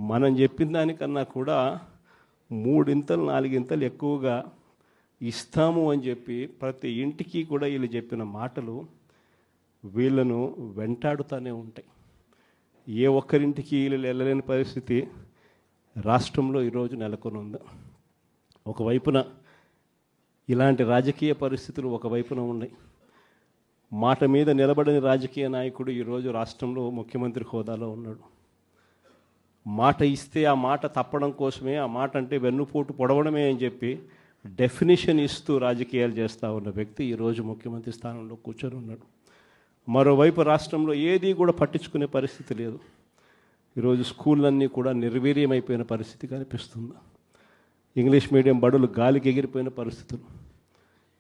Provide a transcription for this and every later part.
మనం చెప్పిన దానికన్నా కూడా 3 ఇంతలు 4 ఇంతలు ఎక్కువగా ఇస్తాము అని చెప్పి ప్రతి ఇంటికి కూడా వీళ్ళు చెప్పిన మాటలు వీళ్ళను వెంటాడుతూనే ఉంటాయి. ఏ ఒక్కరింటికి వీళ్ళు వెళ్ళలేని పరిస్థితి రాష్ట్రంలో ఈరోజు నెలకొని ఉంది. ఒకవైపున ఇలాంటి రాజకీయ పరిస్థితులు ఒకవైపున ఉన్నాయి. మాట మీద నిలబడని రాజకీయ నాయకుడు ఈరోజు రాష్ట్రంలో ముఖ్యమంత్రి హోదాలో ఉన్నాడు. మాట ఇస్తే ఆ మాట తప్పడం కోసమే, ఆ మాట అంటే వెన్నుపోటు పొడవడమే అని చెప్పి డెఫినేషన్ ఇస్తూ రాజకీయాలు చేస్తూ ఉన్న వ్యక్తి ఈరోజు ముఖ్యమంత్రి స్థానంలో కూర్చొని ఉన్నాడు. మరోవైపు రాష్ట్రంలో ఏది కూడా పట్టించుకునే పరిస్థితి లేదు. ఈరోజు స్కూళ్ళన్నీ కూడా నిర్వీర్యమైపోయిన పరిస్థితి కనిపిస్తుంది. ఇంగ్లీష్ మీడియం బడులు గాలికి ఎగిరిపోయిన పరిస్థితులు.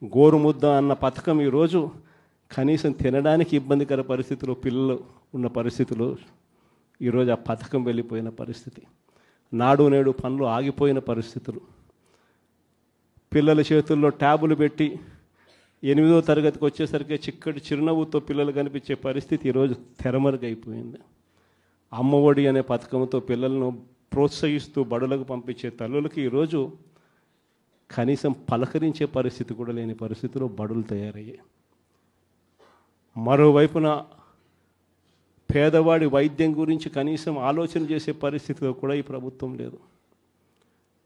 గోరుముద్ద అన్న పథకం ఈరోజు కనీసం తినడానికి ఇబ్బందికర పరిస్థితులు పిల్లలు ఉన్న పరిస్థితులు ఈరోజు ఆ పథకం వెళ్ళిపోయిన పరిస్థితి. నాడు నేడు పనులు ఆగిపోయిన పరిస్థితులు. పిల్లల చేతుల్లో ట్యాబులు పెట్టి 8వ తరగతికి వచ్చేసరికి చిక్కటి చిరునవ్వుతో పిల్లలు కనిపించే పరిస్థితి ఈరోజు తెరమరుగైపోయింది. అమ్మఒడి అనే పథకంతో పిల్లలను ప్రోత్సహిస్తూ బడులకు పంపించే తల్లులకి ఈరోజు కనీసం పలకరించే పరిస్థితి కూడా లేని పరిస్థితిలో బడులు తయారయ్యాయి. మరోవైపున పేదవాడి వైద్యం గురించి కనీసం ఆలోచన చేసే పరిస్థితిలో కూడా ఈ ప్రభుత్వం లేదు.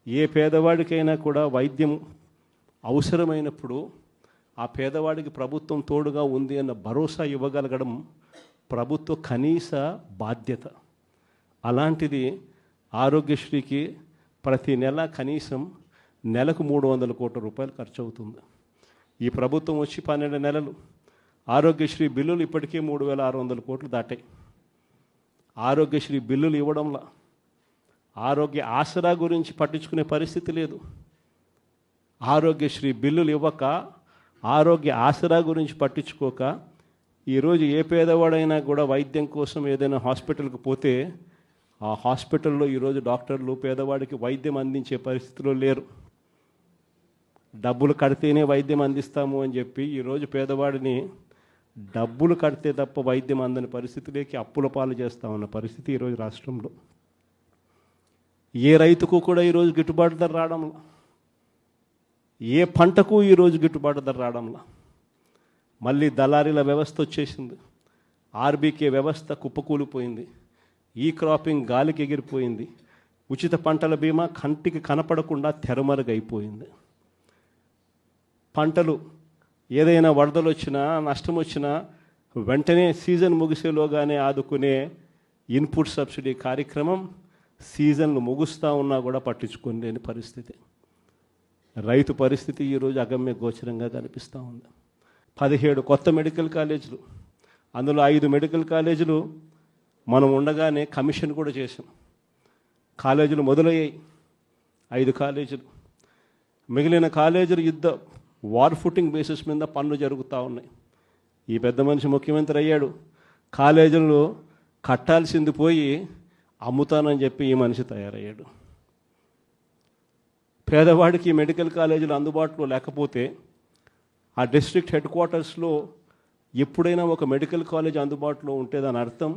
ఏ పేదవాడికైనా కూడా వైద్యం అవసరమైనప్పుడు ఆ పేదవాడికి ప్రభుత్వం తోడుగా ఉంది అన్న భరోసా ఇవ్వగలగడం ప్రభుత్వ కనీస బాధ్యత. అలాంటిది ఆరోగ్యశ్రీకి ప్రతి నెల కనీసం నెలకు 300 కోట్ల రూపాయలు ఖర్చు అవుతుంది. ఈ ప్రభుత్వం వచ్చి 12 నెలలు. ఆరోగ్యశ్రీ బిల్లులు ఇప్పటికే 3600 కోట్లు దాటాయి. ఆరోగ్యశ్రీ బిల్లులు ఇవ్వడంలా ఆరోగ్య ఆసరా గురించి పట్టించుకునే పరిస్థితి లేదు. ఆరోగ్యశ్రీ బిల్లులు ఇవ్వక, ఆరోగ్య ఆసరా గురించి పట్టించుకోక ఈరోజు ఏ పేదవాడైనా కూడా వైద్యం కోసం ఏదైనా హాస్పిటల్కి పోతే ఆ హాస్పిటల్లో ఈరోజు డాక్టర్లు పేదవాడికి వైద్యం అందించే పరిస్థితిలో లేరు. డబ్బులు కడితేనే వైద్యం అందిస్తాము అని చెప్పి ఈరోజు పేదవాడిని డబ్బులు కడితే తప్ప వైద్యం అందని పరిస్థితిలోకి అప్పుల పాలు చేస్తూ ఉన్న పరిస్థితి ఈరోజు రాష్ట్రంలో. ఏ రైతుకు కూడా ఈరోజు గిట్టుబాటు ధర రావడంలా, ఏ పంటకు ఈరోజు గిట్టుబాటు ధర రావడంలా. మళ్ళీ దళారీల వ్యవస్థ వచ్చేసింది. ఆర్బీకే వ్యవస్థ కుప్పకూలిపోయింది. ఈ క్రాపింగ్ గాలికి ఎగిరిపోయింది. ఉచిత పంటల బీమా కంటికి కనపడకుండా తెరమరుగైపోయింది. పంటలు ఏదైనా వరదలు వచ్చినా నష్టం వచ్చినా వెంటనే సీజన్ ముగిసేలోగానే ఆదుకునే ఇన్పుట్ సబ్సిడీ కార్యక్రమం సీజన్లు ముగుస్తూ ఉన్నా కూడా పట్టించుకోలేని పరిస్థితి. రైతు పరిస్థితి ఈరోజు అగమ్య గోచరంగా కనిపిస్తూ ఉంది. 17 కొత్త మెడికల్ కాలేజీలు, అందులో 5 మెడికల్ కాలేజీలు మనం ఉండగానే కమిషన్ కూడా చేసాం. కాలేజీలు మొదలయ్యాయి 5 కాలేజీలు. మిగిలిన కాలేజీలు వార్ ఫుటింగ్ బేసిస్ మీద పనులు జరుగుతూ ఉన్నాయి. ఈ పెద్ద మనిషి ముఖ్యమంత్రి అయ్యాడు. కాలేజీలు కట్టాల్సింది పోయి అమ్ముతానని చెప్పి ఈ మనిషి తయారయ్యాడు. పేదవాడికి మెడికల్ కాలేజీలు అందుబాటులో లేకపోతే ఆ డిస్ట్రిక్ట్ హెడ్ క్వార్టర్స్లో ఎప్పుడైనా ఒక మెడికల్ కాలేజ్ అందుబాటులో ఉంటే దాని అర్థం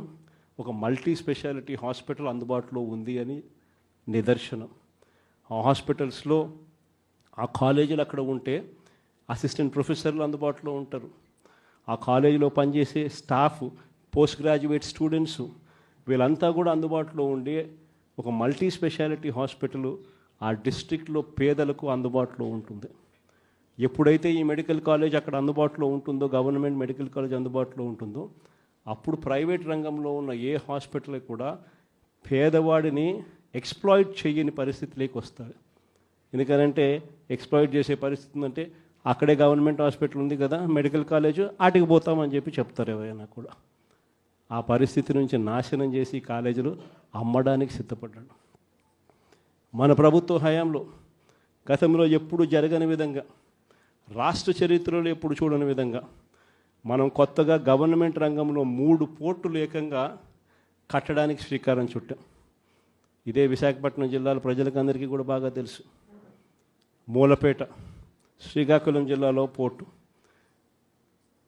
ఒక మల్టీ స్పెషాలిటీ హాస్పిటల్ అందుబాటులో ఉంది అని నిదర్శనం. ఆ హాస్పిటల్స్లో ఆ కాలేజీలు అక్కడ ఉంటే అసిస్టెంట్ ప్రొఫెసర్లు అందుబాటులో ఉంటారు. ఆ కాలేజీలో పనిచేసే స్టాఫ్, పోస్ట్ గ్రాడ్యుయేట్ స్టూడెంట్స్ వీళ్ళంతా కూడా అందుబాటులో ఉండి ఒక మల్టీ స్పెషాలిటీ హాస్పిటల్ ఆ డిస్ట్రిక్ట్లో పేదలకు అందుబాటులో ఉంటుంది. ఎప్పుడైతే ఈ మెడికల్ కాలేజ్ అక్కడ అందుబాటులో ఉంటుందో, గవర్నమెంట్ మెడికల్ కాలేజ్ అందుబాటులో ఉంటుందో, అప్పుడు ప్రైవేట్ రంగంలో ఉన్న ఏ హాస్పిటల్ కూడా పేదవాడిని ఎక్స్ప్లాయిట్ చేయని పరిస్థితిలోకి వస్తుంది. ఎందుకంటే ఎక్స్ప్లాయిట్ చేసే పరిస్థితి అంటే అక్కడే గవర్నమెంట్ హాస్పిటల్ ఉంది కదా, మెడికల్ కాలేజ్ ఆటికి పోతామని చెప్పి చెప్తారు ఎవరైనా కూడా. ఆ పరిస్థితి నుంచి నాశనం చేసి కాలేజీలు అమ్మడానికి సిద్ధపడ్డాడు. మన ప్రభుత్వ హయాంలో గతంలో ఎప్పుడు జరగని విధంగా, రాష్ట్ర చరిత్రలో ఎప్పుడు చూడని విధంగా మనం కొత్తగా గవర్నమెంట్ రంగంలో 3 పోర్టులు ఏకంగా కట్టడానికి శ్రీకారం చుట్టాం. ఇదే విశాఖపట్నం జిల్లాలో ప్రజలకు అందరికీ కూడా బాగా తెలుసు. మూలపేట, శ్రీకాకుళం జిల్లాలో పోర్టు.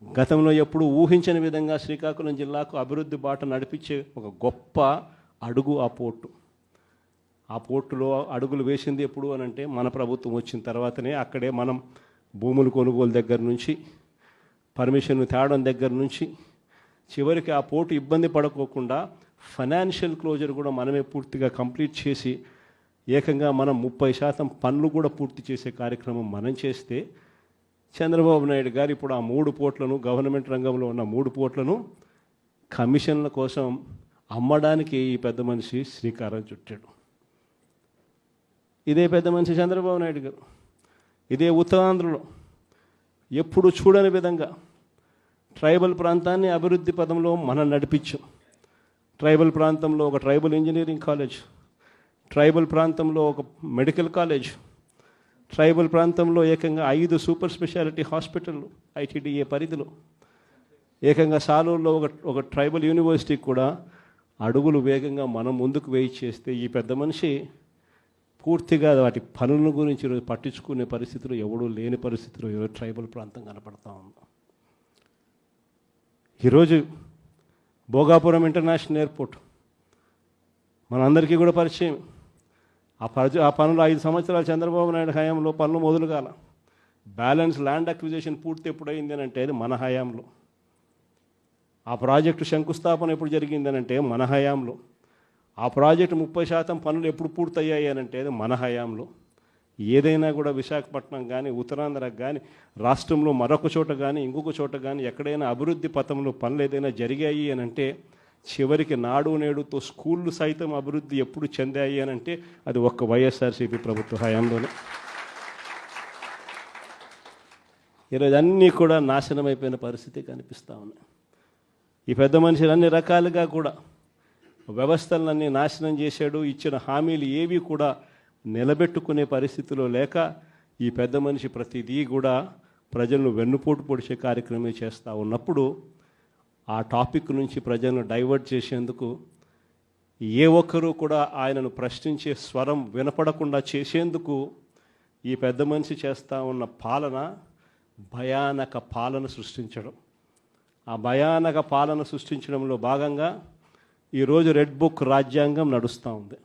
గతంలో ఎప్పుడు ఊహించని విధంగా శ్రీకాకుళం జిల్లాకు అభివృద్ధి బాట నడిపించే ఒక గొప్ప అడుగు ఆ పోర్టు. ఆ పోర్టులో అడుగులు వేసింది ఎప్పుడు అని అంటే మన ప్రభుత్వం వచ్చిన తర్వాతనే. అక్కడే మనం భూములు కొనుగోలు దగ్గర నుంచి, పర్మిషన్ తేవడం దగ్గర నుంచి, చివరికి ఆ పోర్టు ఇబ్బంది పడుకోకుండా ఫైనాన్షియల్ క్లోజర్ కూడా మనమే పూర్తిగా కంప్లీట్ చేసి, ఏకంగా మనం 30% పనులు కూడా పూర్తి చేసే కార్యక్రమం మనం చేస్తే, చంద్రబాబు నాయుడు గారు ఇప్పుడు ఆ 3 పోర్ట్లను, గవర్నమెంట్ రంగంలో ఉన్న 3 పోర్ట్లను కమిషన్ల కోసం అమ్మడానికి ఈ పెద్ద మనిషి శ్రీకారం చుట్టాడు. ఇదే పెద్ద మనిషి చంద్రబాబు నాయుడు గారు ఇదే ఉత్తరాంధ్రలో ఎప్పుడు చూడని విధంగా ట్రైబల్ ప్రాంతాన్ని అభివృద్ధి పదంలో మనం నడిపించాం. ట్రైబల్ ప్రాంతంలో ఒక ట్రైబల్ ఇంజనీరింగ్ కాలేజ్, ట్రైబల్ ప్రాంతంలో ఒక మెడికల్ కాలేజ్, ట్రైబల్ ప్రాంతంలో ఏకంగా 5 సూపర్ స్పెషాలిటీ హాస్పిటళ్ళు ఐటీడీఏ పరిధిలో, ఏకంగా సాలూరులో ఒక ట్రైబల్ యూనివర్సిటీ కూడా అడుగులు వేగంగా మనం ముందుకు వేయి చేస్తే, ఈ పెద్ద మనిషి పూర్తిగా వాటి పనుల గురించి ఈరోజు పట్టించుకునే పరిస్థితులు ఎవడూ లేని పరిస్థితులు ఈరోజు ట్రైబల్ ప్రాంతం కనపడతా ఉంది. ఈరోజు భోగాపురం ఇంటర్నేషనల్ ఎయిర్పోర్ట్ మనందరికీ కూడా పరిచయం. ఆ పనులు 5 సంవత్సరాలు చంద్రబాబు నాయుడు హయాంలో పనులు మొదలు కాల. బ్యాలెన్స్ ల్యాండ్ అక్విజిషన్ పూర్తి ఎప్పుడైంది అని అంటే అది మన హయాంలో. ఆ ప్రాజెక్టు శంకుస్థాపన ఎప్పుడు జరిగింది అని అంటే మన హయాంలో. ఆ ప్రాజెక్టు 30% పనులు ఎప్పుడు పూర్తయ్యాయి అని అంటే అది మన హయాంలో. ఏదైనా కూడా విశాఖపట్నం కానీ, ఉత్తరాంధ్రకు కానీ, రాష్ట్రంలో మరొక చోట కానీ, ఇంకొక చోట కానీ ఎక్కడైనా అభివృద్ధి పథంలో పనులు ఏదైనా జరిగాయి అని అంటే, చివరికి నాడు నేడుతో స్కూళ్ళు సైతం అభివృద్ధి ఎప్పుడు చెందాయి అని అంటే అది ఒక్క వైఎస్ఆర్సీపీ ప్రభుత్వ హయాంలోనే. ఈరోజు అన్నీ కూడా నాశనమైపోయిన పరిస్థితి కనిపిస్తూ ఉన్నాయి. ఈ పెద్ద మనుషులు అన్ని రకాలుగా కూడా వ్యవస్థలన్నీ నాశనం చేశాడు. ఇచ్చిన హామీలు ఏవి కూడా నిలబెట్టుకునే పరిస్థితిలో లేక ఈ పెద్ద మనిషి ప్రతిదీ కూడా ప్రజలను వెన్నుపోటు పొడిచే కార్యక్రమం చేస్తూ ఉన్నప్పుడు, ఆ టాపిక్ నుంచి ప్రజలను డైవర్ట్ చేసేందుకు ఏ ఒక్కరూ కూడా ఆయనను ప్రశ్నించే స్వరం వినపడకుండా చేసేందుకు ఈ పెద్ద మనిషి చేస్తూ ఉన్న పాలన భయానక పాలన సృష్టించడం. ఆ భయానక పాలన సృష్టించడంలో భాగంగా ఈరోజు రెడ్ బుక్ రాజ్యాంగం నడుస్తూ ఉంది.